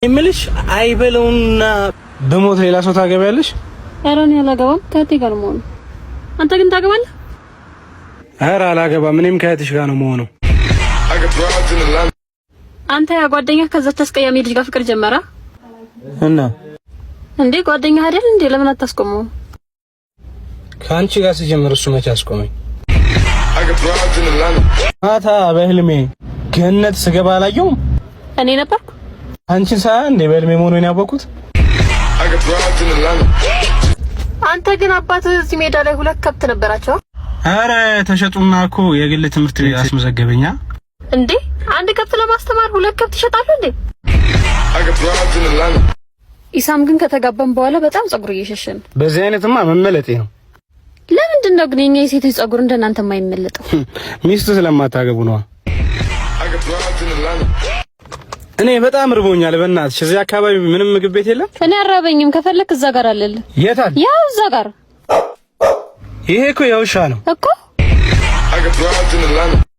እምልሽ አይበለውና በሞት ሌላ ሰው ታገቢያለሽ? ኧረ እኔ አላገባም። ከእቴ ጋር ነው የምሆነው። አንተ ግን ታገባለህ? ኧረ አላገባም። እኔም ከእህትሽ ጋር ነው የምሆነው። አንተ ያ ጓደኛህ ከዛች አስቀያሚ ልጅ ጋር ፍቅር ጀመረ እና እንዴ? ጓደኛህ አይደል እንዴ? ለምን አታስቆመው? ከአንቺ ጋር ሲጀምር እሱ መቼ አስቆመኝ? ማታ በህልሜ ገነት ስገባ አላየሁም? እኔ ነበርኩ አንቺን ሳያ እንደ በህልሜ መሆኑን ያወቅሁት። አንተ ግን አባትህ እዚህ ሜዳ ላይ ሁለት ከብት ነበራቸው። አረ ተሸጡና እኮ የግል ትምህርት ቤት አስመዘገበኛ። እንዴ አንድ ከብት ለማስተማር ሁለት ከብት ይሸጣሉ እንዴ? ኢሳም ግን ከተጋባን በኋላ በጣም ጸጉር እየሸሸን። በዚህ አይነትማ መመለጤ ነው። ለምንድን ነው ግን የኛ የሴቶች ጸጉር እንደናንተ የማይመለጠው? ሚስት ስለማታገቡ ነው። እኔ በጣም ርቦኛል። በእናትሽ እዚህ አካባቢ ምንም ምግብ ቤት የለም? እኔ አራበኝም። ከፈለክ እዛ ጋር አለልህ። የት አለ? ያው እዛ ጋር። ይሄ እኮ የውሻ ነው እኮ